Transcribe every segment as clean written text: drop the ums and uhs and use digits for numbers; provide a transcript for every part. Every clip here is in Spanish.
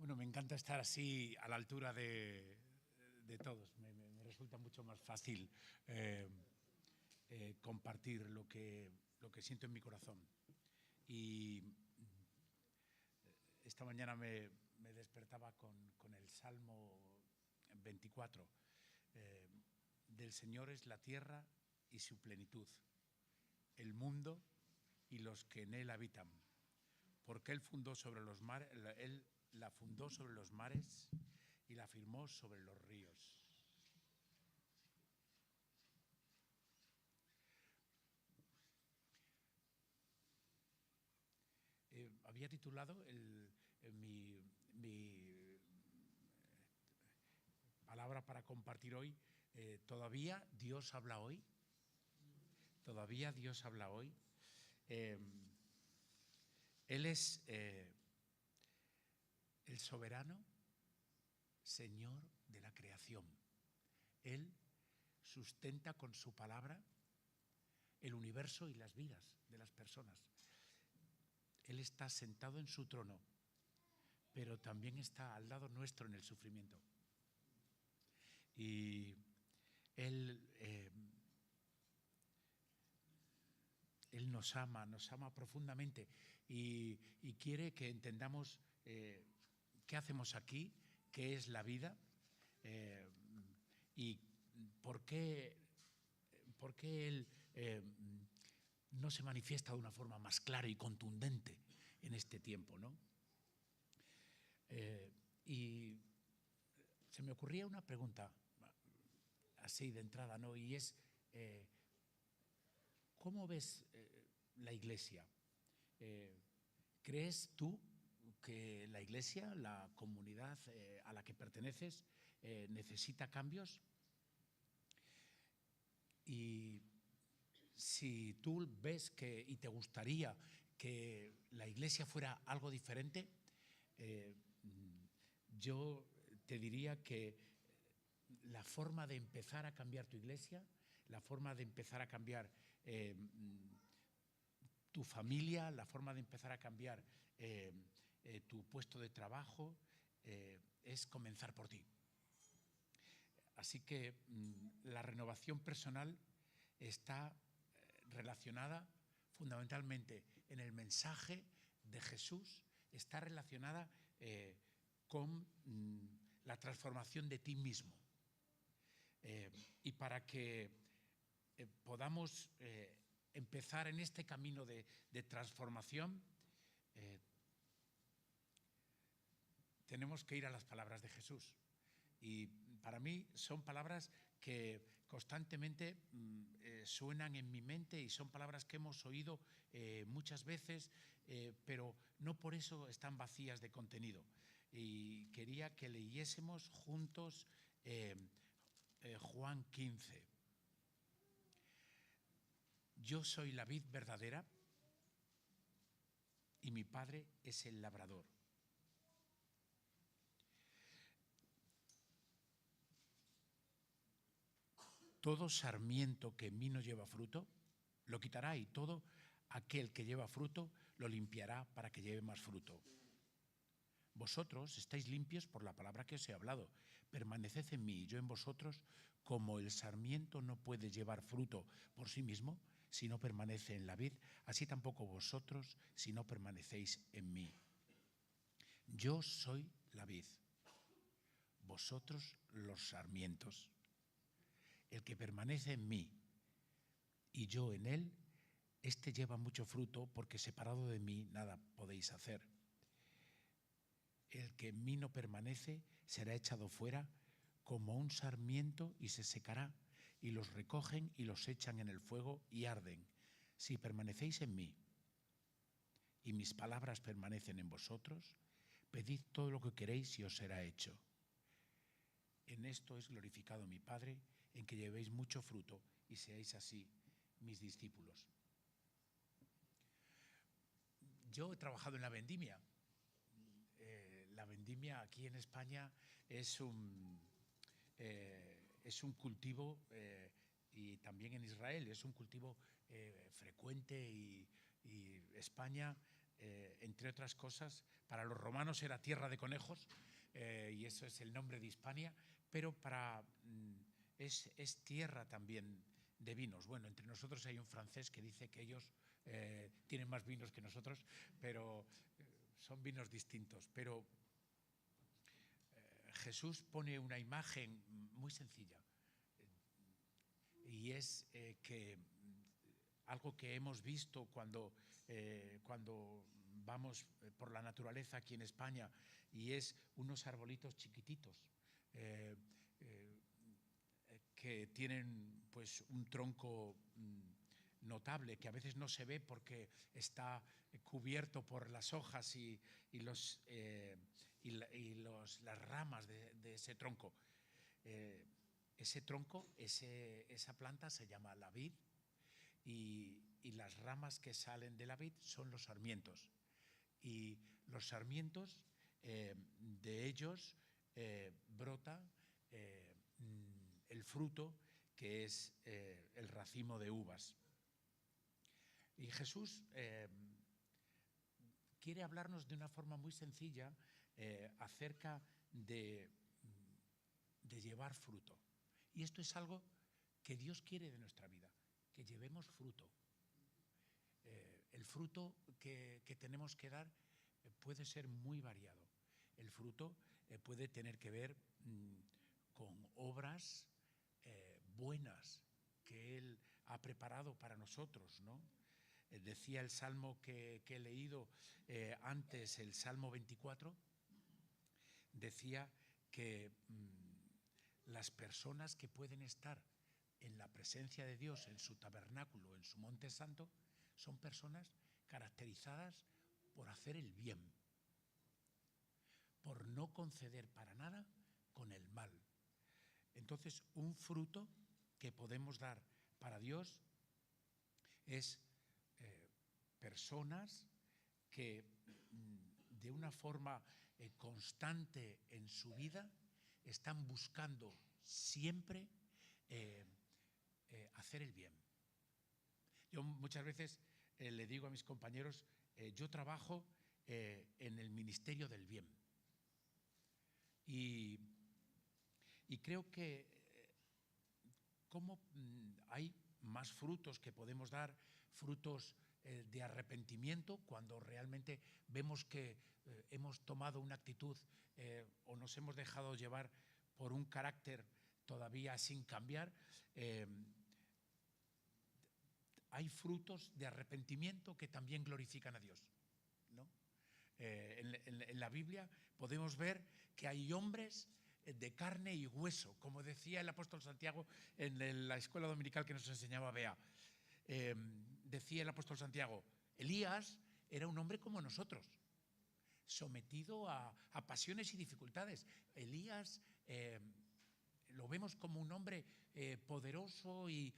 Bueno, me encanta estar así a la altura de todos. Me resulta mucho más fácil compartir lo que siento en mi corazón. Y esta mañana me despertaba con el Salmo 24. Del Señor es la tierra y su plenitud, el mundo y los que en él habitan. Porque Él fundó sobre los mares, Él la fundó sobre los mares y la firmó sobre los ríos. Había titulado mi palabra para compartir hoy, ¿todavía Dios habla hoy? ¿Todavía Dios habla hoy? Él es el soberano Señor de la creación. Él sustenta con su palabra el universo y las vidas de las personas. Él está sentado en su trono, pero también está al lado nuestro en el sufrimiento. Y Él nos ama profundamente y quiere que entendamos qué hacemos aquí, qué es la vida y por qué Él no se manifiesta de una forma más clara y contundente en este tiempo, ¿no? Y se me ocurría una pregunta así de entrada, ¿no? Y es, ¿cómo ves la Iglesia? ¿Crees tú que la Iglesia, la comunidad a la que perteneces, necesita cambios? Y si tú ves y te gustaría que la Iglesia fuera algo diferente, yo te diría que la forma de empezar a cambiar tu Iglesia, la forma de empezar a cambiar tu familia, la forma de empezar a cambiar tu puesto de trabajo, es comenzar por ti. Así que la renovación personal está relacionada fundamentalmente en el mensaje de Jesús, está relacionada con la transformación de ti mismo. Y para que podamos empezar en este camino de transformación, tenemos que ir a las palabras de Jesús. Y para mí son palabras que constantemente suenan en mi mente y son palabras que hemos oído muchas veces, pero no por eso están vacías de contenido. Y quería que leyésemos juntos Juan 15. Yo soy la vid verdadera y mi Padre es el labrador. Todo sarmiento que en mí no lleva fruto, lo quitará, y todo aquel que lleva fruto lo limpiará para que lleve más fruto. Vosotros estáis limpios por la palabra que os he hablado. Permaneced en mí y yo en vosotros, como el sarmiento no puede llevar fruto por sí mismo si no permanece en la vid, así tampoco vosotros si no permanecéis en mí. Yo soy la vid, vosotros los sarmientos. El que permanece en mí y yo en él, éste lleva mucho fruto, porque separado de mí nada podéis hacer. El que en mí no permanece será echado fuera como un sarmiento y se secará, y los recogen y los echan en el fuego y arden. Si permanecéis en mí y mis palabras permanecen en vosotros, pedid todo lo que queréis y os será hecho. En esto es glorificado mi Padre, en que llevéis mucho fruto y seáis así mis discípulos. Yo he trabajado en la vendimia. La vendimia aquí en España es un cultivo, y también en Israel es un cultivo frecuente, y España entre otras cosas, para los romanos era tierra de conejos, y eso es el nombre de Hispania, pero es tierra también de vinos. Bueno, entre nosotros hay un francés que dice que ellos tienen más vinos que nosotros, pero son vinos distintos. Pero Jesús pone una imagen muy sencilla, y es que algo que hemos visto cuando vamos por la naturaleza aquí en España, y es unos arbolitos chiquititos que tienen pues un tronco notable, que a veces no se ve porque está cubierto por las hojas y las ramas de ese tronco. Ese tronco, esa planta se llama la vid, y las ramas que salen de la vid son los sarmientos. Y los sarmientos, de ellos brota el fruto, que es el racimo de uvas. Y Jesús quiere hablarnos de una forma muy sencilla acerca de llevar fruto. Y esto es algo que Dios quiere de nuestra vida, que llevemos fruto. El fruto que tenemos que dar puede ser muy variado. El fruto puede tener que ver con obras buenas que Él ha preparado para nosotros, ¿no? Decía el salmo que he leído antes, el Salmo 24, decía que las personas que pueden estar en la presencia de Dios, en su tabernáculo, en su monte santo, son personas caracterizadas por hacer el bien, por no conceder para nada con el mal. Entonces, un fruto que podemos dar para Dios es personas que de una forma constante en su vida están buscando siempre hacer el bien. Yo muchas veces le digo a mis compañeros, yo trabajo en el ministerio del bien. Y creo que como hay más frutos que podemos dar, frutos de arrepentimiento, cuando realmente vemos que hemos tomado una actitud o nos hemos dejado llevar por un carácter todavía sin cambiar. Hay frutos de arrepentimiento que también glorifican a Dios, ¿no? En la Biblia podemos ver que hay hombres de carne y hueso, como decía el apóstol Santiago en la escuela dominical que nos enseñaba Bea. Decía el apóstol Santiago, Elías era un hombre como nosotros, sometido a pasiones y dificultades. Elías lo vemos como un hombre poderoso y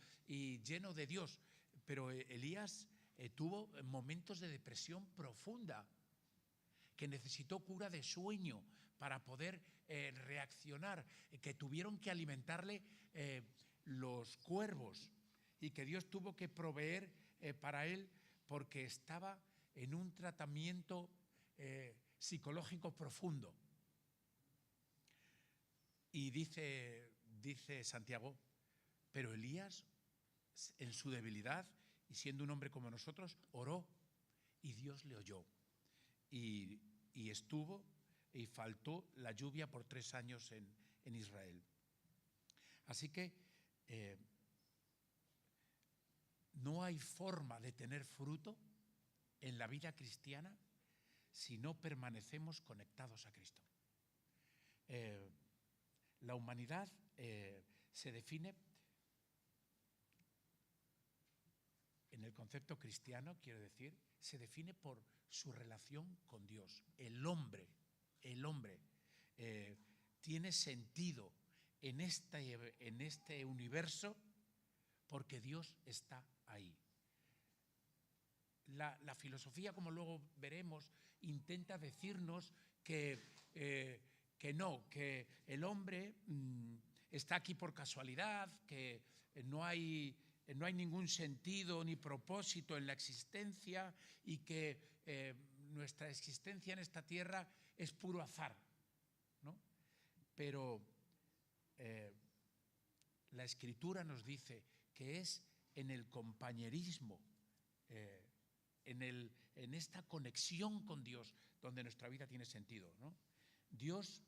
lleno de Dios, pero Elías tuvo momentos de depresión profunda, que necesitó cura de sueño para poder reaccionar, que tuvieron que alimentarle los cuervos, y que Dios tuvo que proveer para él porque estaba en un tratamiento psicológico profundo. Y dice Santiago, pero Elías, en su debilidad y siendo un hombre como nosotros, oró y Dios le oyó. Y estuvo y faltó la lluvia por 3 años en Israel. Así que no hay forma de tener fruto en la vida cristiana si no permanecemos conectados a Cristo. La humanidad se define, en el concepto cristiano, quiero decir, se define por su relación con Dios. El hombre tiene sentido en este universo porque Dios está ahí. La filosofía, como luego veremos, intenta decirnos que no, que el hombre está aquí por casualidad, que no hay ningún sentido ni propósito en la existencia, y que nuestra existencia en esta tierra es puro azar, ¿no? Pero la Escritura nos dice que es en el compañerismo, en esta conexión con Dios, donde nuestra vida tiene sentido, ¿no? Dios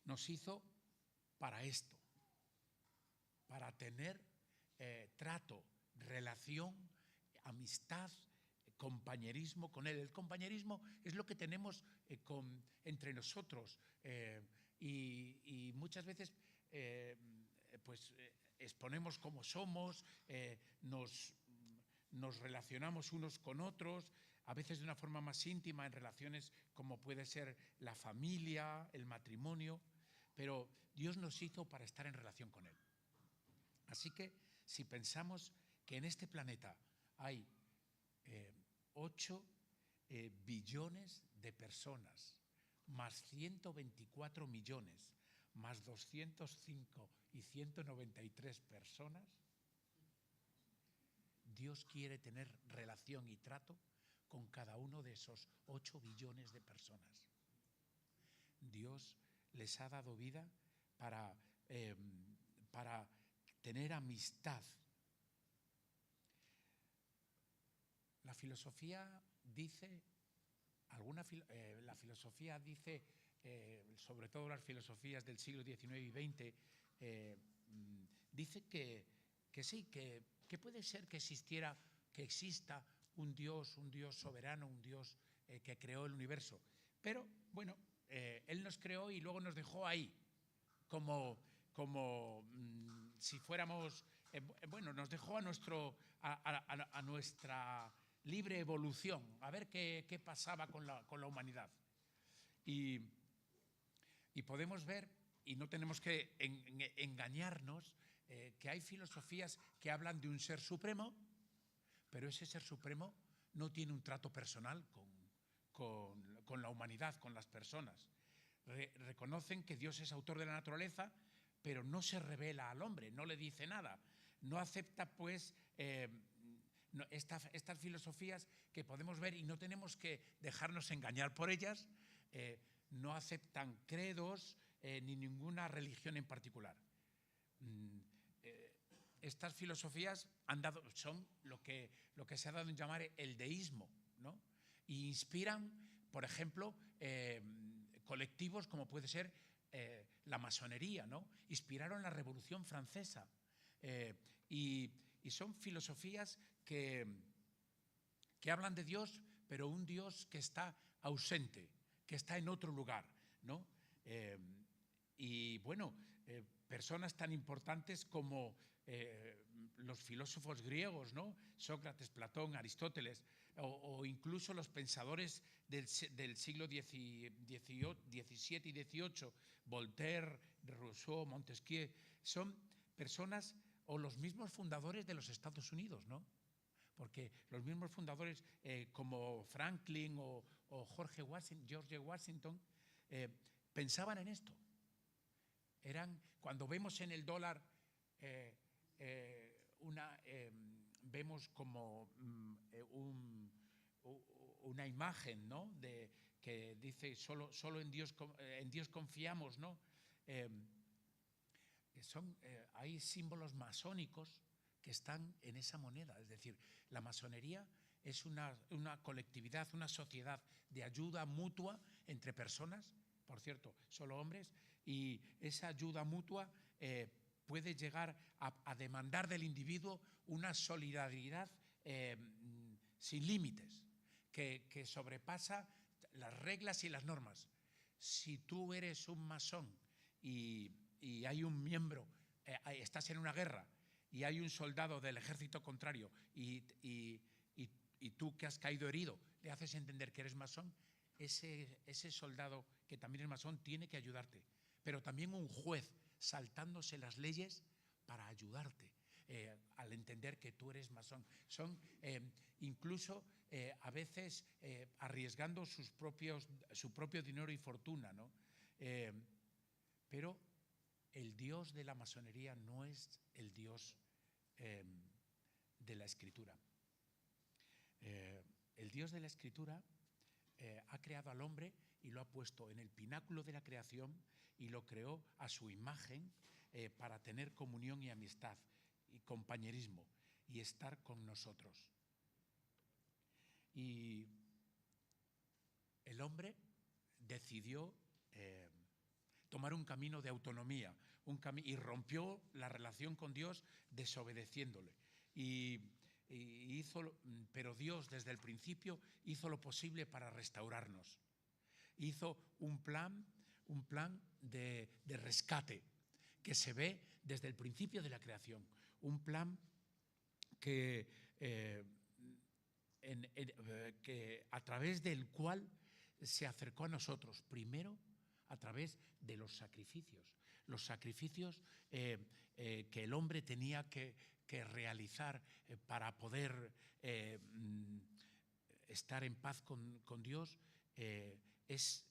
nos hizo para esto, para tener trato, relación, amistad, compañerismo con Él. El compañerismo es lo que tenemos entre nosotros y muchas veces exponemos cómo somos, nos relacionamos unos con otros, a veces de una forma más íntima en relaciones como puede ser la familia, el matrimonio, pero Dios nos hizo para estar en relación con Él. Así que si pensamos que en este planeta hay 8 billones de personas, más 124 millones, más 205 y 193 personas, Dios quiere tener relación y trato con cada uno de esos 8 billones de personas. Dios les ha dado vida para tener amistad. La filosofía dice, la filosofía dice, sobre todo las filosofías del siglo XIX y XX, dice que sí, que puede ser que exista un Dios soberano, un Dios que creó el universo. Pero, bueno, Él nos creó y luego nos dejó ahí, como si fuéramos, nos dejó a nuestra libre evolución, a ver qué pasaba con la humanidad. Y podemos ver, y no tenemos que engañarnos, que hay filosofías que hablan de un ser supremo, pero ese ser supremo no tiene un trato personal con la humanidad, con las personas. Reconocen que Dios es autor de la naturaleza, pero no se revela al hombre, no le dice nada. No acepta, pues, estas filosofías que podemos ver y no tenemos que dejarnos engañar por ellas. No aceptan credos ni ninguna religión en particular. Estas filosofías son lo que se ha dado en llamar el deísmo, ¿no? Y inspiran, por ejemplo, colectivos como puede ser la masonería, ¿no? Inspiraron la Revolución Francesa y son filosofías que hablan de Dios, pero un Dios que está ausente, que está en otro lugar, ¿no? Y bueno, personas tan importantes como los filósofos griegos, ¿no? Sócrates, Platón, Aristóteles, o incluso los pensadores del siglo XVII y XVIII, Voltaire, Rousseau, Montesquieu, son personas, o los mismos fundadores de los Estados Unidos, ¿no? Porque los mismos fundadores como Franklin o George Washington pensaban en esto. Cuando vemos en el dólar vemos como una imagen, ¿no? Que dice solo en Dios confiamos, ¿no? Hay símbolos masónicos que están en esa moneda. Es decir, la masonería es una colectividad, una sociedad de ayuda mutua entre personas, por cierto, solo hombres, y esa ayuda mutua puede llegar a demandar del individuo una solidaridad sin límites, que sobrepasa las reglas y las normas. Si tú eres un masón y hay un miembro, estás en una guerra y hay un soldado del ejército contrario y tú que has caído herido le haces entender que eres masón, ese soldado que también es masón tiene que ayudarte. Pero también un juez saltándose las leyes para ayudarte al entender que tú eres masón. Son incluso a veces arriesgando su propio dinero y fortuna, ¿no? Pero el Dios de la masonería no es el Dios de la Escritura. el Dios de la Escritura ha creado al hombre y lo ha puesto en el pináculo de la creación y lo creó a su imagen para tener comunión y amistad y compañerismo y estar con nosotros. Y el hombre decidió tomar un camino de autonomía y rompió la relación con Dios desobedeciéndole. Pero Dios desde el principio hizo lo posible para restaurarnos. Hizo un plan de rescate que se ve desde el principio de la creación. Un plan que a través del cual se acercó a nosotros, primero a través de los sacrificios que el hombre tenía que realizar para poder estar en paz con Dios. Es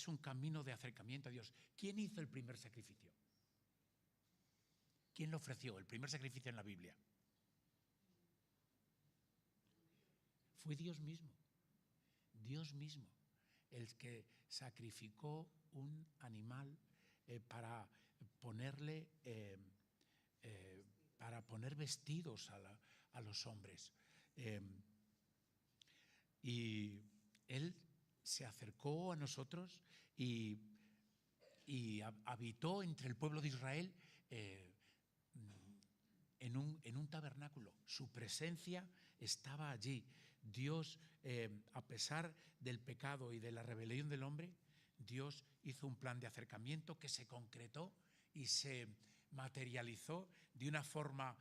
un camino de acercamiento a Dios. ¿Quién hizo el primer sacrificio? ¿Quién lo ofreció, el primer sacrificio en la Biblia? Fue Dios mismo. Dios mismo, el que sacrificó un animal para ponerle, para poner vestidos a los hombres. Y Él se acercó a nosotros y habitó entre el pueblo de Israel en un tabernáculo. Su presencia estaba allí. Dios, a pesar del pecado y de la rebelión del hombre, Dios hizo un plan de acercamiento que se concretó y se materializó de una forma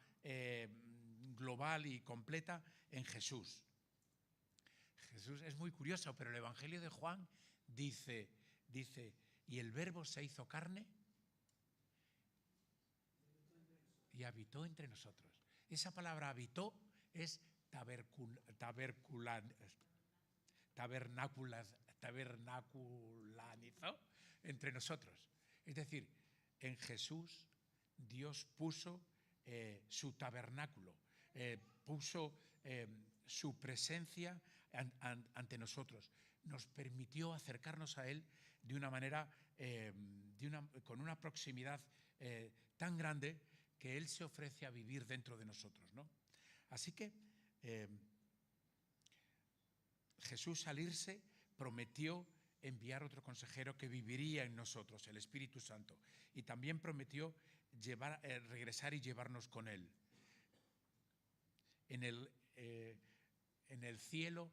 global y completa en Jesús. Jesús es muy curioso, pero el Evangelio de Juan dice, y el Verbo se hizo carne y habitó entre nosotros. Esa palabra habitó es tabernaculanizó entre nosotros. Es decir, en Jesús Dios puso su tabernáculo, puso su presencia ante nosotros. Nos permitió acercarnos a Él de una manera, con una proximidad tan grande que Él se ofrece a vivir dentro de nosotros, ¿no? Así que Jesús, al irse, prometió enviar otro consejero que viviría en nosotros, el Espíritu Santo, y también prometió regresar y llevarnos con Él. En el cielo,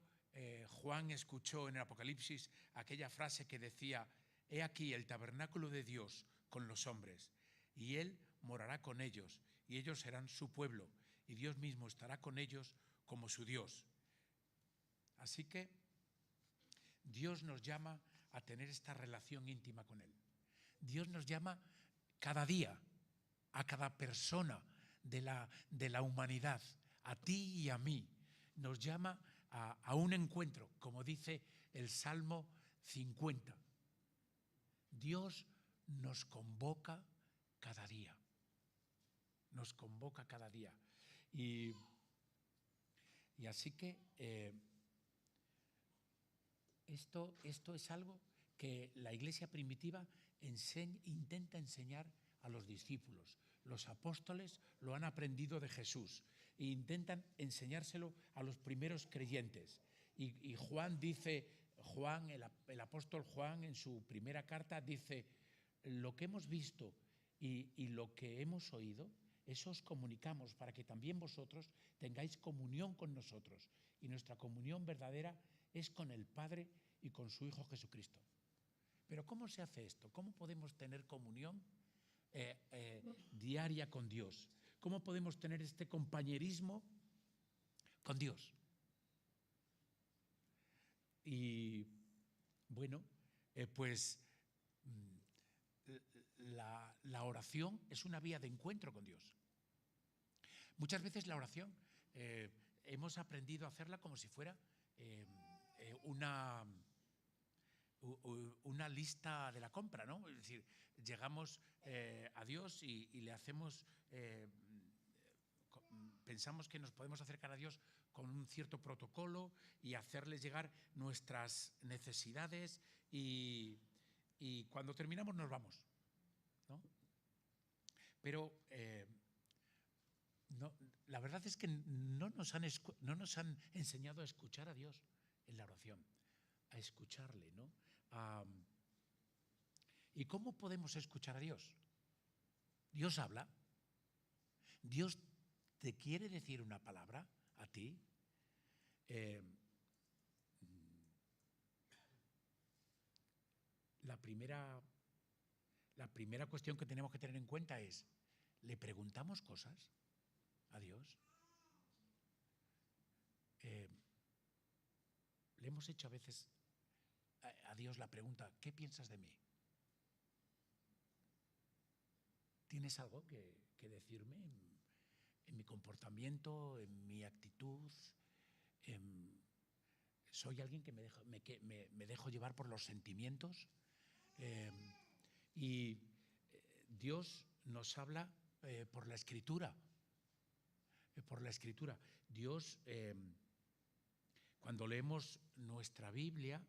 Juan escuchó en el Apocalipsis aquella frase que decía: «He aquí el tabernáculo de Dios con los hombres, y Él morará con ellos, y ellos serán su pueblo, y Dios mismo estará con ellos como su Dios». Así que Dios nos llama a tener esta relación íntima con Él. Dios nos llama cada día, a cada persona de la humanidad, a ti y a mí. Nos llama a un encuentro, como dice el Salmo 50. Dios nos convoca cada día. Nos convoca cada día. Y así que esto es algo que la Iglesia primitiva intenta enseñar a los discípulos. Los apóstoles lo han aprendido de Jesús e intentan enseñárselo a los primeros creyentes. Y Juan dice, el apóstol Juan, en su primera carta dice: lo que hemos visto y lo que hemos oído, eso os comunicamos para que también vosotros tengáis comunión con nosotros. Y nuestra comunión verdadera es con el Padre y con su Hijo Jesucristo. Pero ¿cómo se hace esto? ¿Cómo podemos tener comunión diaria con Dios? ¿Cómo podemos tener este compañerismo con Dios? Y bueno, pues la oración es una vía de encuentro con Dios. Muchas veces la oración hemos aprendido a hacerla como si fuera una lista de la compra, ¿no? Es decir, llegamos a Dios y le hacemos, pensamos que nos podemos acercar a Dios con un cierto protocolo y hacerles llegar nuestras necesidades y cuando terminamos nos vamos, ¿no? Pero no, la verdad es que no nos han enseñado a escuchar a Dios en la oración, a escucharle, ¿no? ¿Y cómo podemos escuchar a Dios? Dios habla. Dios te quiere decir una palabra a ti. La primera cuestión que tenemos que tener en cuenta es, ¿le preguntamos cosas a Dios? Le hemos hecho a veces a Dios la pregunta, ¿qué piensas de mí? ¿Tienes algo que decirme en mi comportamiento, en mi actitud? ¿Soy alguien que me dejo llevar por los sentimientos? Y Dios nos habla por la Escritura. Por la Escritura. Dios, cuando leemos nuestra Biblia,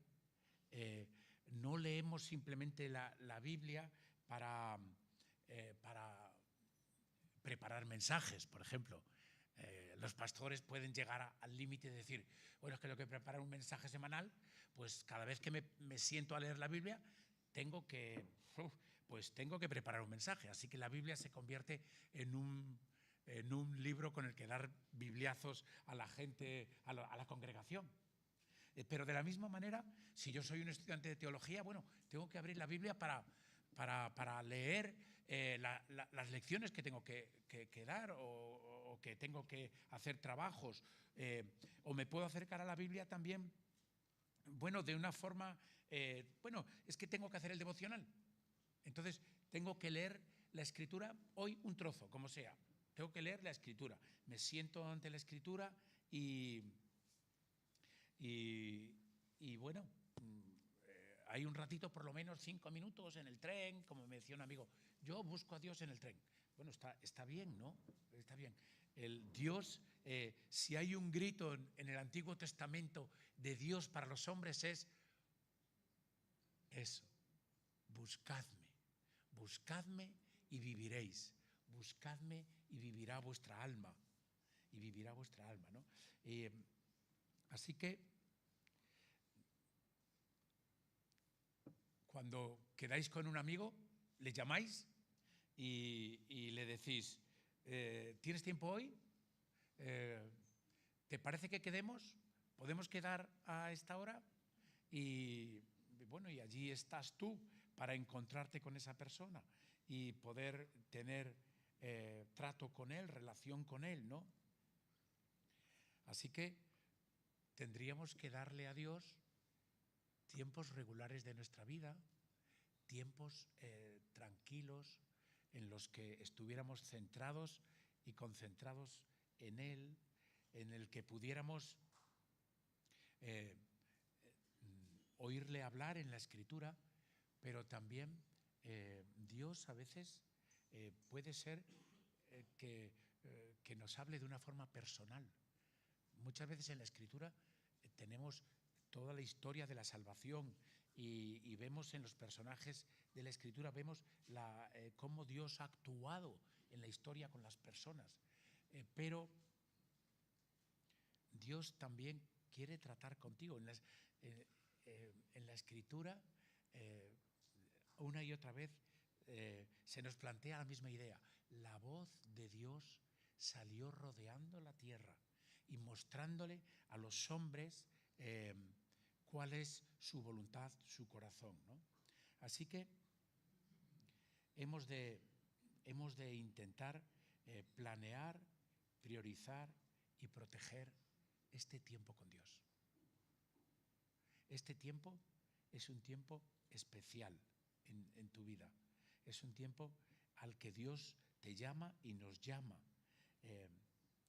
no leemos simplemente la Biblia para preparar mensajes, por ejemplo. Los pastores pueden llegar al límite de decir, bueno, es que tengo que preparar un mensaje semanal, pues cada vez que me siento a leer la Biblia, tengo que preparar un mensaje. Así que la Biblia se convierte en un libro con el que dar bibliazos a la gente, a la congregación. Pero de la misma manera, si yo soy un estudiante de teología, bueno, tengo que abrir la Biblia para leer las lecciones que tengo que dar o que tengo que hacer trabajos. O me puedo acercar a la Biblia también, bueno, de una forma, es que tengo que hacer el devocional. Entonces, tengo que leer la Escritura, hoy un trozo, como sea. Tengo que leer la Escritura. Me siento ante la Escritura y bueno, hay un ratito, por lo menos 5 minutos en el tren, como me decía un amigo, yo busco a Dios en el tren. Bueno, está bien, ¿no? Está bien. El Dios, si hay un grito en el Antiguo Testamento de Dios para los hombres es eso, buscadme y viviréis, buscadme y vivirá vuestra alma, ¿no? Así que cuando quedáis con un amigo, le llamáis y le decís, ¿tienes tiempo hoy? ¿Te parece que quedemos? ¿Podemos quedar a esta hora? Y bueno, y allí estás tú para encontrarte con esa persona y poder tener trato con él, relación con él, ¿no? Así que tendríamos que darle a Dios tiempos regulares de nuestra vida, tiempos tranquilos en los que estuviéramos centrados y concentrados en Él, en el que pudiéramos oírle hablar en la Escritura, pero también Dios a veces puede ser que nos hable de una forma personal. Muchas veces en la Escritura tenemos toda la historia de la salvación y vemos en los personajes de la Escritura, vemos cómo Dios ha actuado en la historia con las personas. Pero Dios también quiere tratar contigo. En la Escritura, una y otra vez, se nos plantea la misma idea. La voz de Dios salió rodeando la tierra y mostrándole a los hombres cuál es su voluntad, su corazón, ¿no? Así que hemos de intentar planear, priorizar y proteger este tiempo con Dios. Este tiempo es un tiempo especial en tu vida. Es un tiempo al que Dios te llama y nos llama.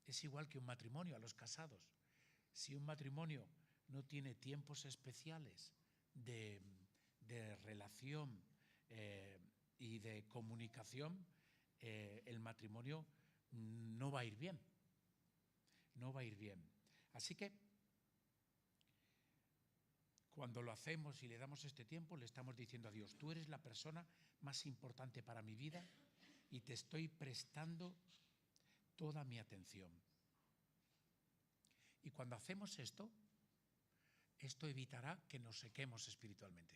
Es igual que un matrimonio, a los casados. Si un matrimonio no tiene tiempos especiales de relación y de comunicación, el matrimonio no va a ir bien. No va a ir bien. Así que cuando lo hacemos y le damos este tiempo, le estamos diciendo a Dios, tú eres la persona más importante para mi vida y te estoy prestando toda mi atención. Y cuando hacemos esto evitará que nos sequemos espiritualmente,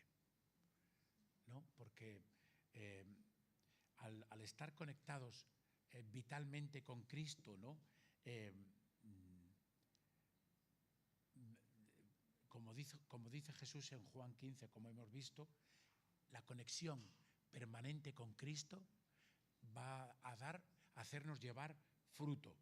¿no? Porque al estar conectados vitalmente con Cristo, ¿no? Como dice Jesús en Juan 15, como hemos visto, la conexión permanente con Cristo va a hacernos llevar fruto.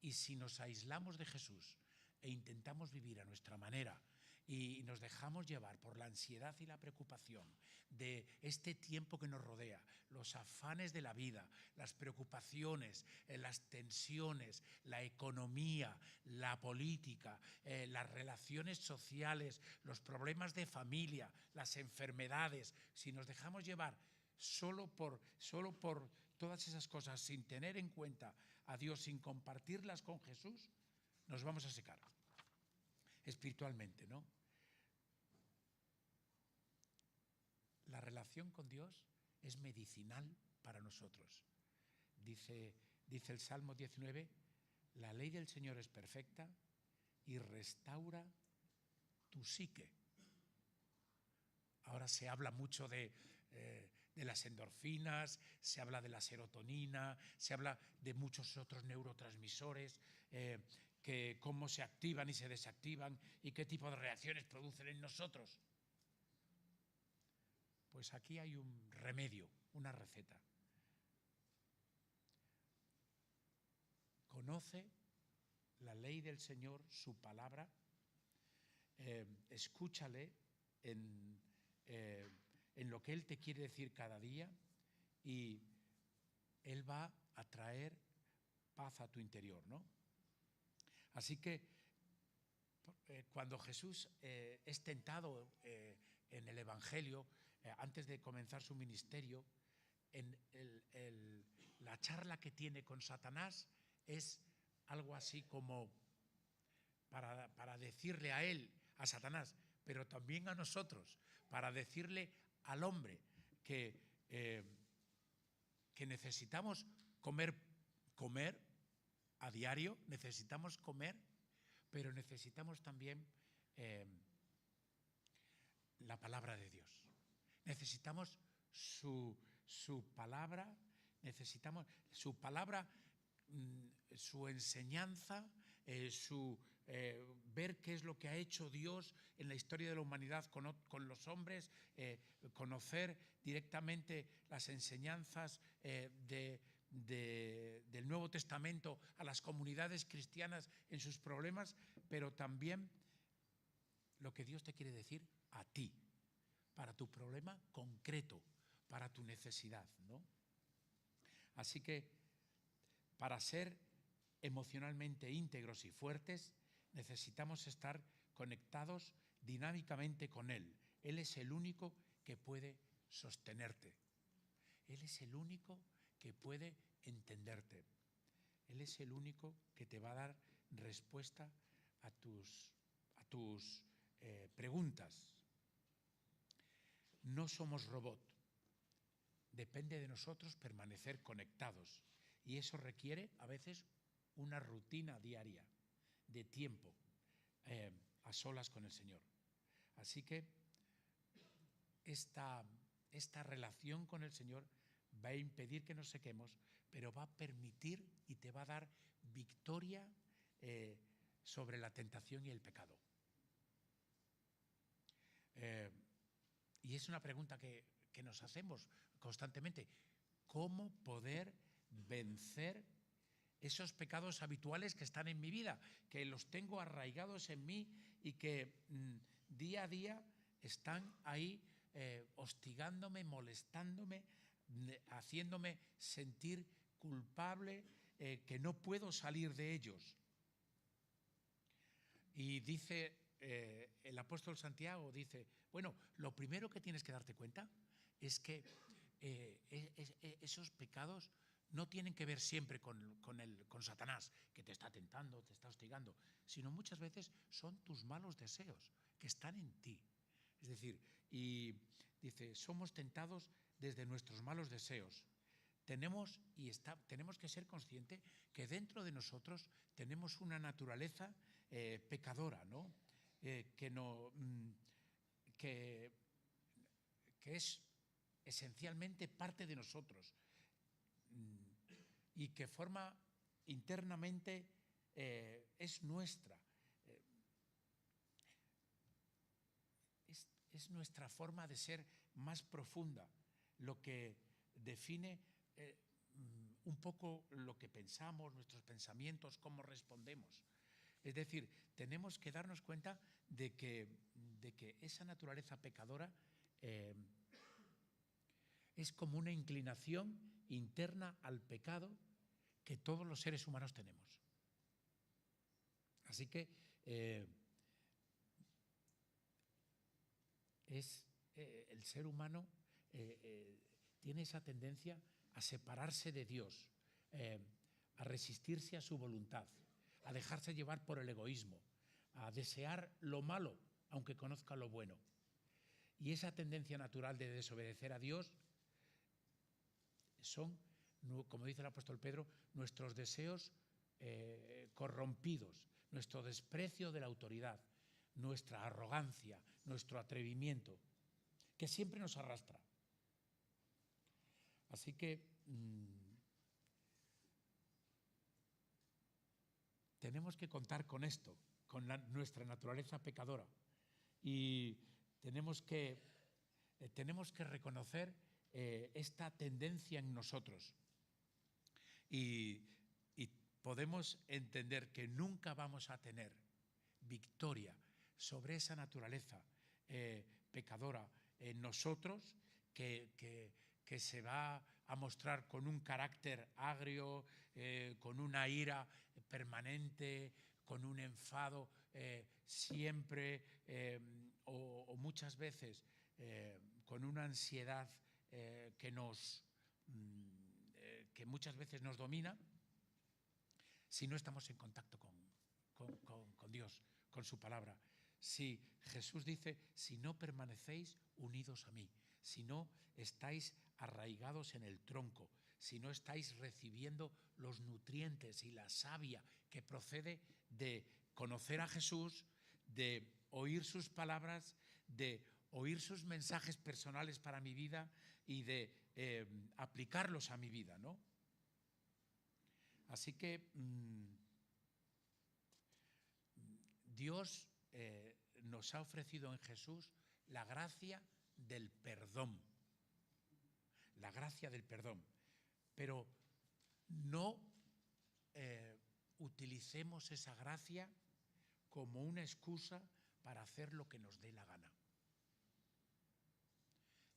Y si nos aislamos de Jesús e intentamos vivir a nuestra manera y nos dejamos llevar por la ansiedad y la preocupación de este tiempo que nos rodea, los afanes de la vida, las preocupaciones, las tensiones, la economía, la política, las relaciones sociales, los problemas de familia, las enfermedades, si nos dejamos llevar solo por todas esas cosas sin tener en cuenta a Dios, sin compartirlas con Jesús, nos vamos a secar espiritualmente, ¿no? La relación con Dios es medicinal para nosotros. Dice el Salmo 19, la ley del Señor es perfecta y restaura tu psique. Ahora se habla mucho de las endorfinas, se habla de la serotonina, se habla de muchos otros neurotransmisores, que cómo se activan y se desactivan y qué tipo de reacciones producen en nosotros. Pues aquí hay un remedio, una receta. Conoce la ley del Señor, su palabra, escúchale en lo que Él te quiere decir cada día y Él va a traer paz a tu interior, ¿no? Así que cuando Jesús es tentado en el Evangelio, antes de comenzar su ministerio, la charla que tiene con Satanás es algo así como para decirle a él, a Satanás, pero también a nosotros, para decirle al hombre que necesitamos comer a diario, necesitamos comer, pero necesitamos también la palabra de Dios. Necesitamos su palabra, necesitamos su palabra, su enseñanza, ver qué es lo que ha hecho Dios en la historia de la humanidad con los hombres, conocer directamente las enseñanzas del Nuevo Testamento a las comunidades cristianas en sus problemas, pero también lo que Dios te quiere decir a ti, para tu problema concreto, para tu necesidad, ¿no? Así que para ser emocionalmente íntegros y fuertes, necesitamos estar conectados dinámicamente con Él. Él es el único que puede sostenerte. Él es el único que puede entenderte. Él es el único que te va a dar respuesta a tus preguntas. No somos robot. Depende de nosotros permanecer conectados. Y eso requiere a veces una rutina diaria de tiempo a solas con el Señor. Así que esta relación con el Señor va a impedir que nos sequemos, pero va a permitir y te va a dar victoria sobre la tentación y el pecado. Y es una pregunta que nos hacemos constantemente. ¿Cómo poder vencer esos pecados habituales que están en mi vida, que los tengo arraigados en mí y que día a día están ahí hostigándome, molestándome, haciéndome sentir culpable, que no puedo salir de ellos? Y dice el apóstol Santiago, dice, bueno, lo primero que tienes que darte cuenta es que esos pecados no tienen que ver siempre con Satanás, que te está tentando, te está hostigando, sino muchas veces son tus malos deseos que están en ti. Es decir, y dice, somos tentados desde nuestros malos deseos. Tenemos que ser conscientes que dentro de nosotros tenemos una naturaleza pecadora, ¿no? Que es esencialmente parte de nosotros y que forma internamente, es nuestra. Es nuestra forma de ser más profunda, lo que define un poco lo que pensamos, nuestros pensamientos, cómo respondemos. Es decir, tenemos que darnos cuenta de que esa naturaleza pecadora es como una inclinación interna al pecado que todos los seres humanos tenemos. Así que el ser humano tiene esa tendencia a separarse de Dios, a resistirse a su voluntad, a dejarse llevar por el egoísmo, a desear lo malo, aunque conozca lo bueno. Y esa tendencia natural de desobedecer a Dios son, como dice el apóstol Pedro, nuestros deseos corrompidos, nuestro desprecio de la autoridad, nuestra arrogancia, nuestro atrevimiento, que siempre nos arrastra. Así que tenemos que contar con esto, con nuestra naturaleza pecadora, y tenemos que reconocer esta tendencia en nosotros, y podemos entender que nunca vamos a tener victoria sobre esa naturaleza pecadora en nosotros, que se va a mostrar con un carácter agrio, con una ira permanente, con un enfado siempre, o muchas veces con una ansiedad que muchas veces nos domina, si no estamos en contacto con Dios, con su palabra. Si Jesús dice, si no permanecéis unidos a mí, si no estáis arraigados en el tronco, si no estáis recibiendo los nutrientes y la savia que procede de conocer a Jesús, de oír sus palabras, de oír sus mensajes personales para mi vida y de aplicarlos a mi vida, ¿no? Así que Dios nos ha ofrecido en Jesús la gracia del perdón. La gracia del perdón. Pero no utilicemos esa gracia como una excusa para hacer lo que nos dé la gana.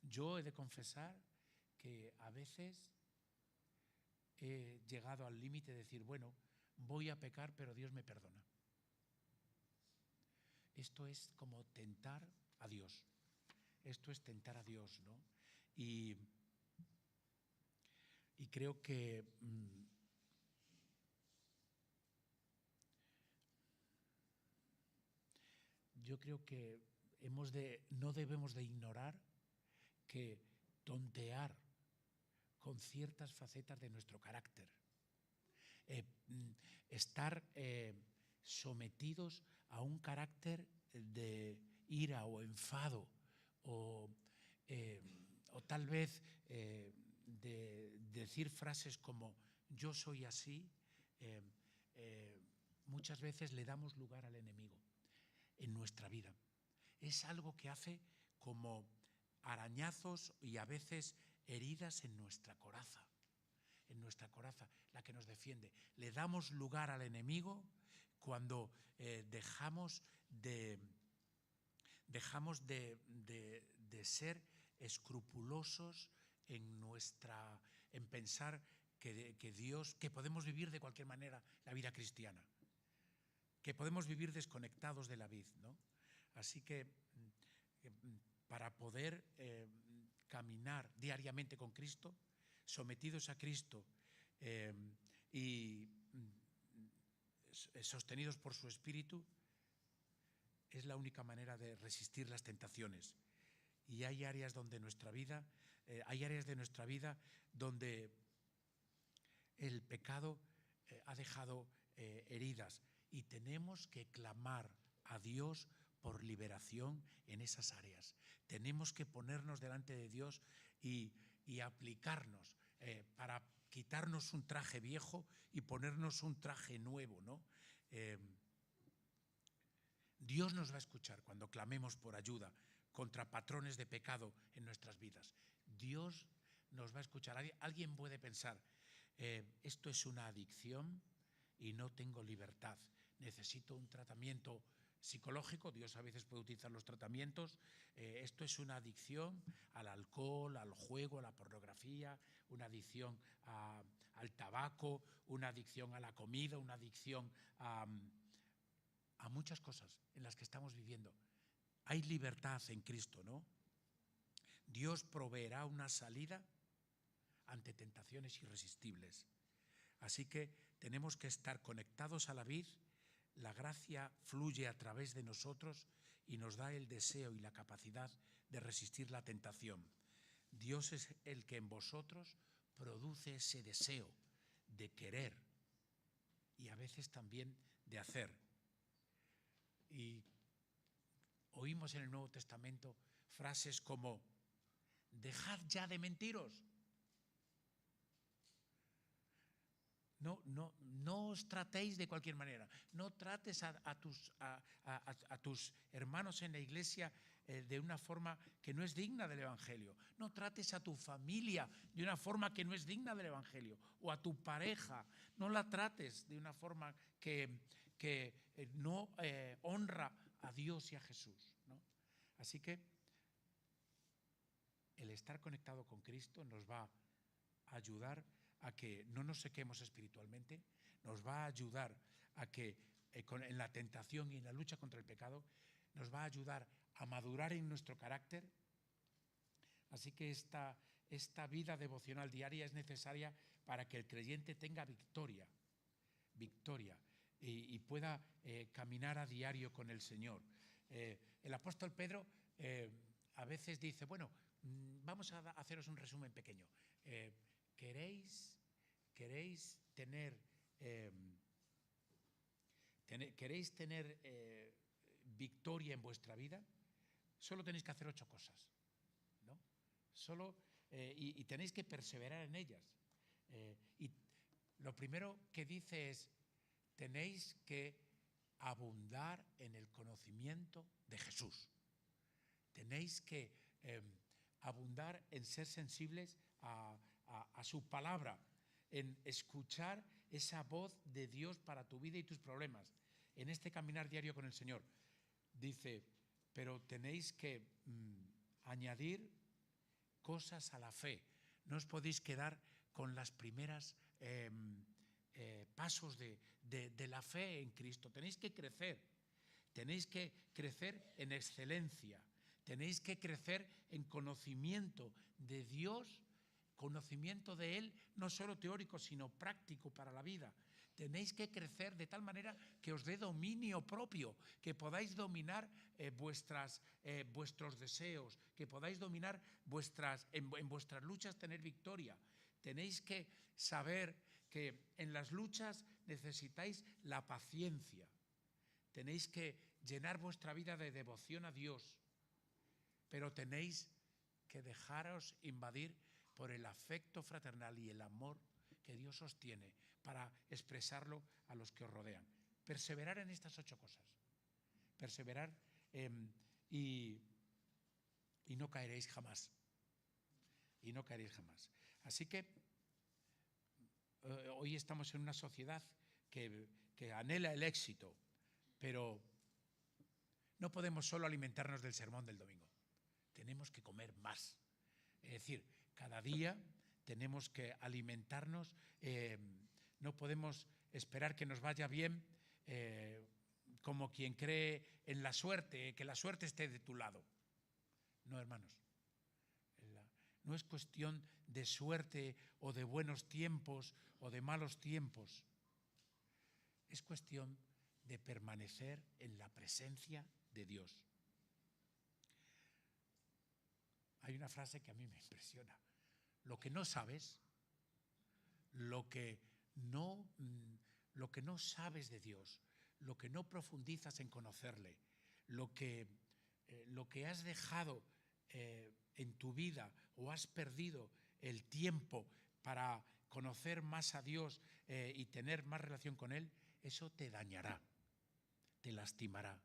Yo he de confesar que a veces he llegado al límite de decir, bueno, voy a pecar, pero Dios me perdona. Esto es como tentar a Dios. Esto es tentar a Dios, ¿no? Y creo que yo creo que no debemos de ignorar que tontear con ciertas facetas de nuestro carácter, estar sometidos a un carácter de ira o enfado, o tal vez de decir frases como yo soy así, muchas veces le damos lugar al enemigo en nuestra vida. Es algo que hace como arañazos y a veces heridas en nuestra coraza, la que nos defiende. Le damos lugar al enemigo cuando dejamos de ser escrupulosos en pensar que podemos vivir de cualquier manera la vida cristiana, que podemos vivir desconectados de la vid, ¿no? Así que para poder caminar diariamente con Cristo, sometidos a Cristo y sostenidos por su Espíritu, es la única manera de resistir las tentaciones. Y hay áreas donde nuestra vida, hay áreas de nuestra vida donde el pecado ha dejado heridas, y tenemos que clamar a Dios por liberación en esas áreas. Tenemos que ponernos delante de Dios y aplicarnos para quitarnos un traje viejo y ponernos un traje nuevo, ¿no? Dios nos va a escuchar cuando clamemos por ayuda contra patrones de pecado en nuestras vidas. Dios nos va a escuchar. Alguien puede pensar, esto es una adicción y no tengo libertad. Necesito un tratamiento psicológico. Dios a veces puede utilizar los tratamientos. Esto es una adicción al alcohol, al juego, a la pornografía, una adicción al tabaco, una adicción a la comida, una adicción a muchas cosas en las que estamos viviendo. Hay libertad en Cristo, ¿no? Dios proveerá una salida ante tentaciones irresistibles. Así que tenemos que estar conectados a la vid. La gracia fluye a través de nosotros y nos da el deseo y la capacidad de resistir la tentación. Dios es el que en vosotros produce ese deseo de querer y a veces también de hacer. Y oímos en el Nuevo Testamento frases como: dejad ya de mentiros. No os tratéis de cualquier manera. No trates a tus hermanos en la iglesia de una forma que no es digna del Evangelio. No trates a tu familia de una forma que no es digna del Evangelio. O a tu pareja. No la trates de una forma que no honra a Dios y a Jesús, ¿no? Así que el estar conectado con Cristo nos va a ayudar a que no nos sequemos espiritualmente, nos va a ayudar a que en la tentación y en la lucha contra el pecado, nos va a ayudar a madurar en nuestro carácter. Así que esta vida devocional diaria es necesaria para que el creyente tenga victoria y pueda caminar a diario con el Señor. El apóstol Pedro a veces dice, bueno, vamos a haceros un resumen pequeño. ¿Queréis tener victoria en vuestra vida? Solo tenéis que hacer 8 cosas, ¿no? Y tenéis que perseverar en ellas. Y lo primero que dice es: tenéis que abundar en el conocimiento de Jesús. Tenéis que abundar en ser sensibles a su palabra, en escuchar esa voz de Dios para tu vida y tus problemas, en este caminar diario con el Señor. Dice, pero tenéis que añadir cosas a la fe. No os podéis quedar con las primeras pasos de la fe en Cristo. Tenéis que crecer en excelencia, tenéis que crecer en conocimiento de Dios, conocimiento de Él, no solo teórico, sino práctico para la vida. Tenéis que crecer de tal manera que os dé dominio propio, que podáis dominar vuestros deseos, que podáis dominar en vuestras luchas, tener victoria. Tenéis que saber que en las luchas necesitáis la paciencia. Tenéis que llenar vuestra vida de devoción a Dios, pero tenéis que dejaros invadir por el afecto fraternal y el amor que Dios os tiene para expresarlo a los que os rodean. Perseverar en estas 8 cosas. Perseverar y no caeréis jamás. Y no caeréis jamás. Así que hoy estamos en una sociedad que anhela el éxito, pero no podemos solo alimentarnos del sermón del domingo. Tenemos que comer más. Es decir, cada día tenemos que alimentarnos. No podemos esperar que nos vaya bien como quien cree en la suerte, que la suerte esté de tu lado. No, hermanos. no es cuestión de suerte o de buenos tiempos o de malos tiempos. Es cuestión de permanecer en la presencia de Dios. Hay una frase que a mí me impresiona. Lo que no sabes, lo que no sabes de Dios, lo que no profundizas en conocerle, lo que has dejado en tu vida o has perdido el tiempo para conocer más a Dios y tener más relación con Él, eso te dañará, te lastimará.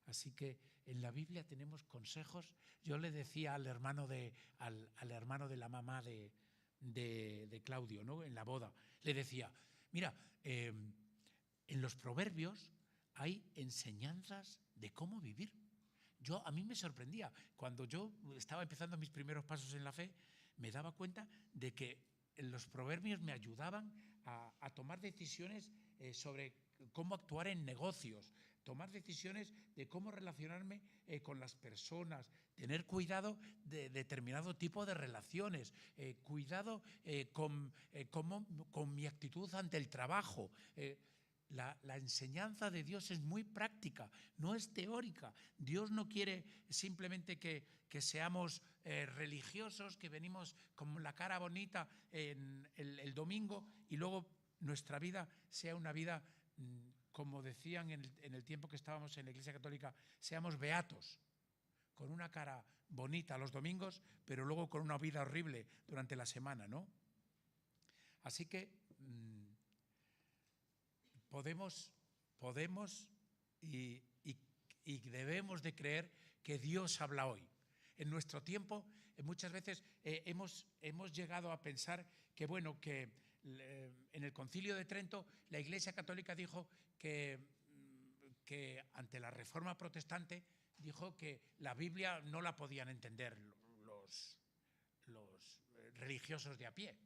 Así que en la Biblia tenemos consejos. Yo le decía al hermano de la mamá de Claudio, ¿no?, en la boda, le decía, mira, en los proverbios hay enseñanzas de cómo vivir. A mí me sorprendía. Cuando yo estaba empezando mis primeros pasos en la fe, me daba cuenta de que los proverbios me ayudaban a tomar decisiones sobre cómo actuar en negocios, tomar decisiones de cómo relacionarme con las personas, tener cuidado de determinado tipo de relaciones, cuidado con mi actitud ante el trabajo. La enseñanza de Dios es muy práctica, no es teórica. Dios no quiere simplemente que seamos religiosos, que venimos con la cara bonita el domingo y luego nuestra vida sea una vida, como decían en el tiempo que estábamos en la Iglesia Católica, seamos beatos, con una cara bonita los domingos, pero luego con una vida horrible durante la semana, ¿no? Así que podemos y debemos de creer que Dios habla hoy. En nuestro tiempo, muchas veces hemos llegado a pensar que, bueno, que en el Concilio de Trento la Iglesia Católica dijo que ante la Reforma Protestante dijo que la Biblia no la podían entender los religiosos de a pie.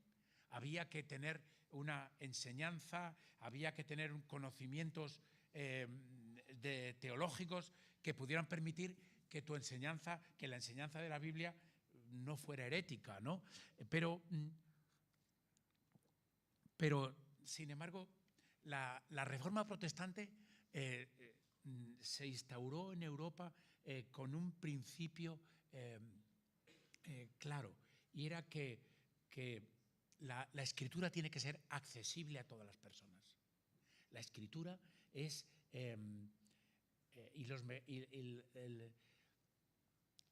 Había que tener una enseñanza, había que tener conocimientos teológicos que pudieran permitir que la enseñanza de la Biblia no fuera herética, ¿no? Pero sin embargo, la Reforma Protestante se instauró en Europa con un principio claro, y era que la Escritura tiene que ser accesible a todas las personas. La Escritura es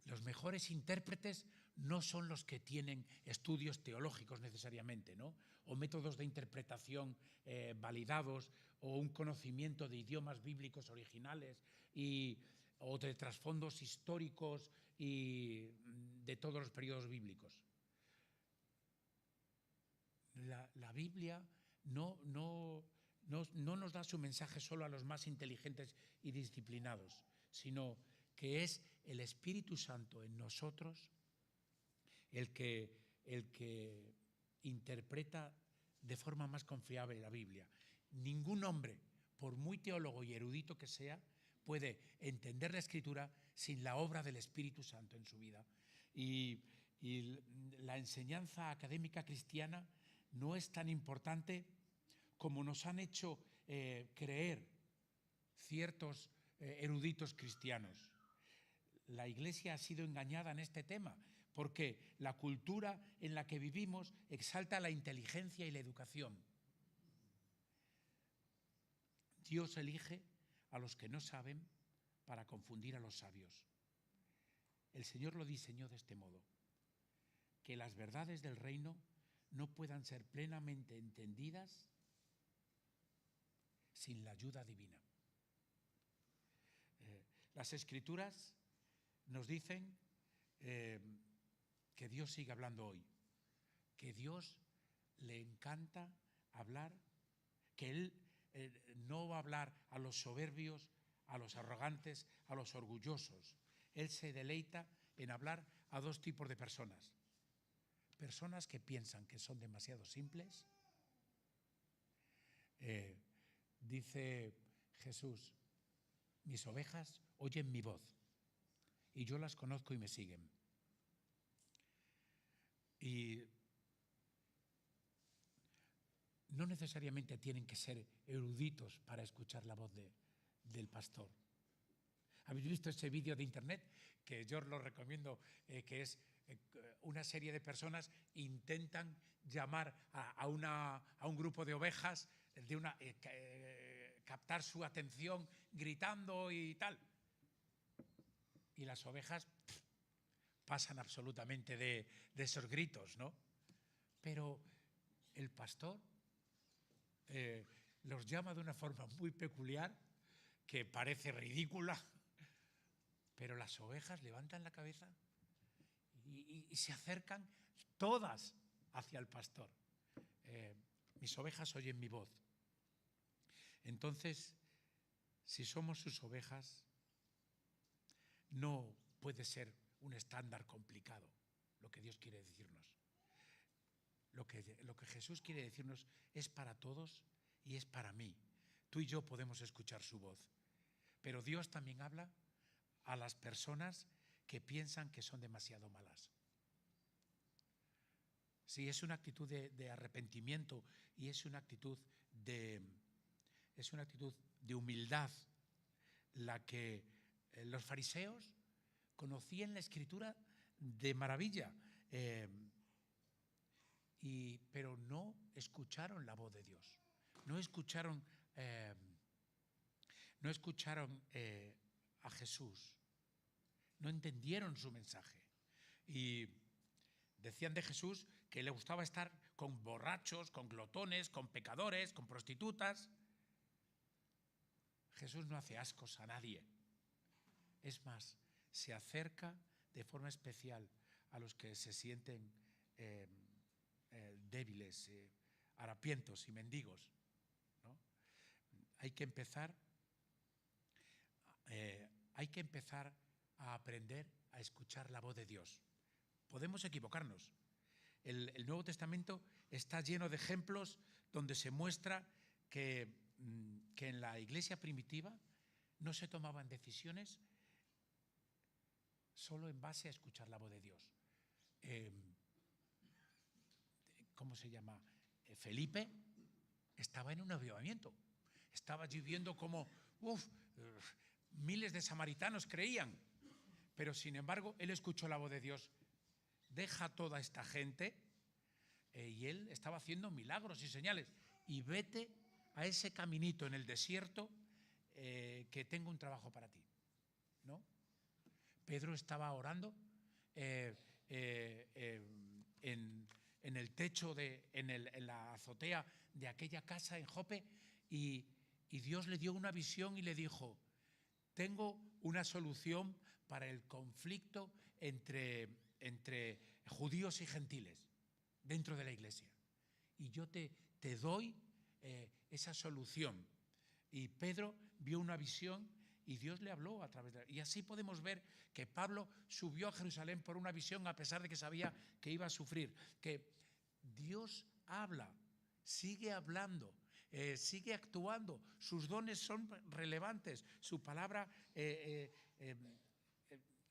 los mejores intérpretes no son los que tienen estudios teológicos necesariamente, ¿no?, o métodos de interpretación validados, o un conocimiento de idiomas bíblicos originales o de trasfondos históricos y de todos los periodos bíblicos. La Biblia no nos da su mensaje solo a los más inteligentes y disciplinados, sino que es el Espíritu Santo en nosotros el que interpreta de forma más confiable la Biblia. Ningún hombre, por muy teólogo y erudito que sea, puede entender la Escritura sin la obra del Espíritu Santo en su vida. Y la enseñanza académica cristiana no es tan importante como nos han hecho creer ciertos eruditos cristianos. La Iglesia ha sido engañada en este tema, porque la cultura en la que vivimos exalta la inteligencia y la educación. Dios elige a los que no saben para confundir a los sabios. El Señor lo diseñó de este modo, que las verdades del reino no puedan ser plenamente entendidas sin la ayuda divina. Las Escrituras nos dicen que Dios sigue hablando hoy, que Dios le encanta hablar, que Él no va a hablar a los soberbios, a los arrogantes, a los orgullosos. Él se deleita en hablar a dos tipos de personas. Personas que piensan que son demasiado simples. Dice Jesús, mis ovejas oyen mi voz y yo las conozco y me siguen. Y no necesariamente tienen que ser eruditos para escuchar la voz del pastor. ¿Habéis visto ese vídeo de internet? Que yo os lo recomiendo, que es una serie de personas intentan llamar a un grupo de ovejas, captar su atención gritando y tal. Y las ovejas pasan absolutamente de esos gritos, ¿no? Pero el pastor los llama de una forma muy peculiar, que parece ridícula, pero las ovejas levantan la cabeza y se acercan todas hacia el pastor. Mis ovejas oyen mi voz. Entonces, si somos sus ovejas, no puede ser un estándar complicado lo que Dios quiere decirnos. Lo que Jesús quiere decirnos es para todos y es para mí. Tú y yo podemos escuchar su voz, pero Dios también habla a las personas que piensan que son demasiado malas. Sí, es una actitud de arrepentimiento y es una actitud de humildad la que los fariseos conocían la Escritura de maravilla, pero no escucharon la voz de Dios, no escucharon a Jesús, no entendieron su mensaje y decían de Jesús que le gustaba estar con borrachos, con glotones, con pecadores, con prostitutas. Jesús no hace ascos a nadie. Es más, se acerca de forma especial a los que se sienten débiles, harapientos y mendigos, ¿no? Hay que empezar a aprender a escuchar la voz de Dios. Podemos equivocarnos. El Nuevo Testamento está lleno de ejemplos donde se muestra que en la iglesia primitiva no se tomaban decisiones solo en base a escuchar la voz de Dios. ¿Cómo se llama? Felipe estaba en un avivamiento. Estaba allí viendo cómo miles de samaritanos creían. Pero sin embargo, él escuchó la voz de Dios. Deja toda esta gente, y él estaba haciendo milagros y señales. Y vete a ese caminito en el desierto, que tengo un trabajo para ti, ¿no? Pedro estaba orando en el techo, en la azotea de aquella casa en Jope, y Dios le dio una visión y le dijo: tengo una solución para el conflicto entre judíos y gentiles dentro de la iglesia. Y yo te doy esa solución. Y Pedro vio una visión y Dios le habló a través de ella. Y así podemos ver que Pablo subió a Jerusalén por una visión a pesar de que sabía que iba a sufrir. Que Dios habla, sigue hablando, sigue actuando. Sus dones son relevantes. Su palabra,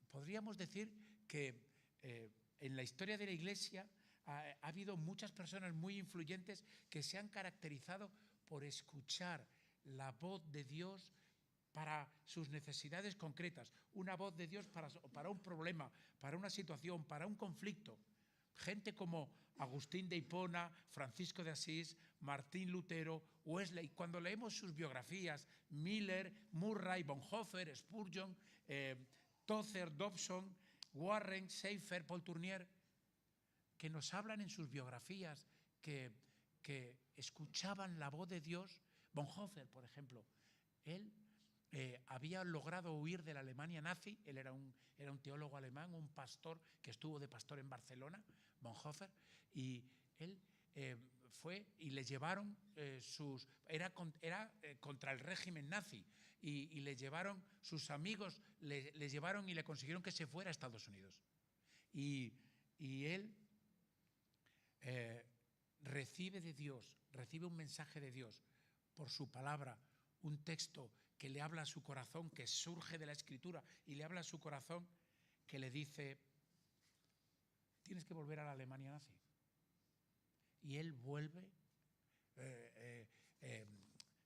podríamos decir que en la historia de la Iglesia ha habido muchas personas muy influyentes que se han caracterizado por escuchar la voz de Dios para sus necesidades concretas, una voz de Dios para un problema, para una situación, para un conflicto. Gente como Agustín de Hipona, Francisco de Asís, Martín Lutero, Wesley. Cuando leemos sus biografías, Miller, Murray, Bonhoeffer, Spurgeon, Tozer, Dobson, Warren, Schaeffer, Paul Tournier, que nos hablan en sus biografías que escuchaban la voz de Dios. Bonhoeffer, por ejemplo, él había logrado huir de la Alemania nazi. Él era un teólogo alemán, un pastor que estuvo de pastor en Barcelona, Bonhoeffer, y él fue y le llevaron era contra el régimen nazi, y le llevaron, sus amigos le llevaron y le consiguieron que se fuera a Estados Unidos. Y él recibe de Dios, recibe un mensaje de Dios por su palabra, un texto que le habla a su corazón, que surge de la Escritura y le habla a su corazón, que le dice: tienes que volver a la Alemania nazi. Y él vuelve,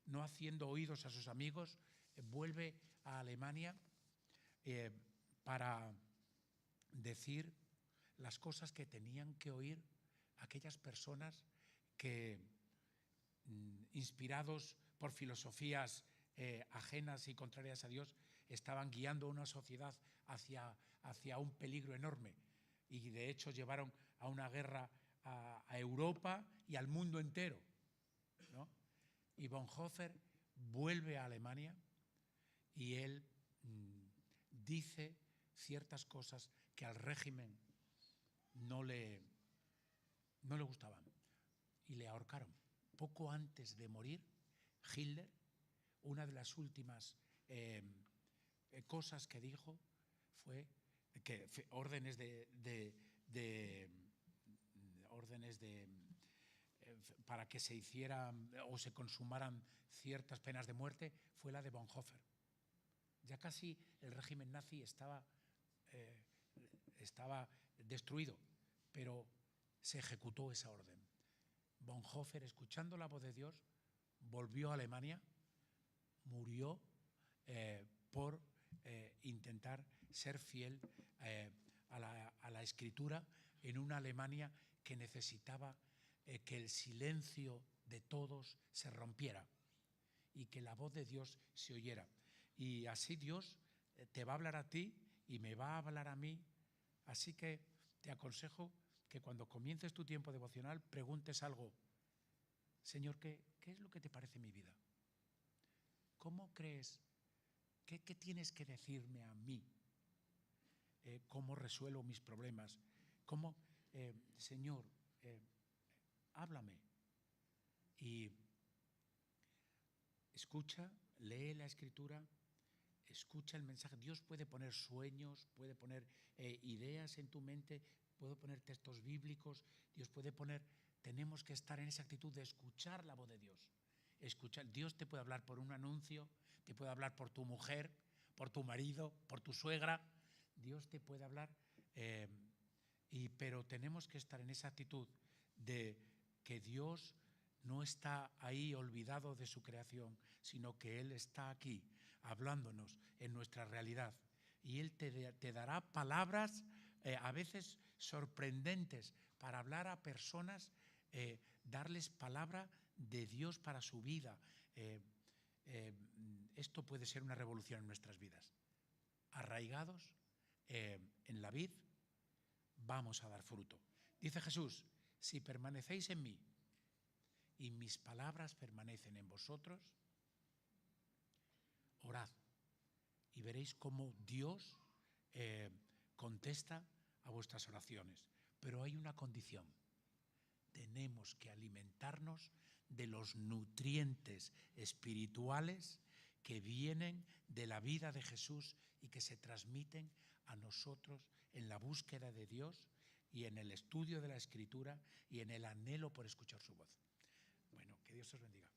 no haciendo oídos a sus amigos, vuelve a Alemania para decir las cosas que tenían que oír aquellas personas que, inspirados por filosofías ajenas y contrarias a Dios, estaban guiando a una sociedad hacia un peligro enorme, y de hecho llevaron a una guerra a Europa y al mundo entero, ¿no? Y Bonhoeffer vuelve a Alemania y él dice ciertas cosas que al régimen no le gustaban y le ahorcaron. Poco antes de morir, Hitler, una de las últimas cosas que dijo fue que órdenes para que se hicieran o se consumaran ciertas penas de muerte, fue la de Bonhoeffer. Ya casi el régimen nazi estaba destruido, pero se ejecutó esa orden. Bonhoeffer, escuchando la voz de Dios, volvió a Alemania, murió por intentar ser fiel a la Escritura en una Alemania que necesitaba que el silencio de todos se rompiera y que la voz de Dios se oyera. Y así Dios te va a hablar a ti y me va a hablar a mí. Así que te aconsejo que cuando comiences tu tiempo devocional preguntes algo. Señor, ¿qué es lo que te parece mi vida? ¿Cómo crees? ¿Qué tienes que decirme a mí? ¿Cómo resuelvo mis problemas? ¿Cómo, Señor, háblame? Y escucha, lee la Escritura, escucha el mensaje. Dios puede poner sueños, puede poner ideas en tu mente, puede poner textos bíblicos, Dios puede poner. Tenemos que estar en esa actitud de escuchar la voz de Dios. Escuchar. Dios te puede hablar por un anuncio, te puede hablar por tu mujer, por tu marido, por tu suegra. Dios te puede hablar, pero tenemos que estar en esa actitud de que Dios no está ahí olvidado de su creación, sino que Él está aquí hablándonos en nuestra realidad. Y Él te dará palabras a veces sorprendentes para hablar a personas, darles palabra de Dios para su vida. Esto puede ser una revolución en nuestras vidas. Arraigados en la vid, vamos a dar fruto. Dice Jesús, si permanecéis en mí y mis palabras permanecen en vosotros, orad y veréis cómo Dios contesta a vuestras oraciones. Pero hay una condición. Tenemos que alimentarnos de los nutrientes espirituales que vienen de la vida de Jesús y que se transmiten a nosotros en la búsqueda de Dios y en el estudio de la Escritura y en el anhelo por escuchar su voz. Bueno, que Dios os bendiga.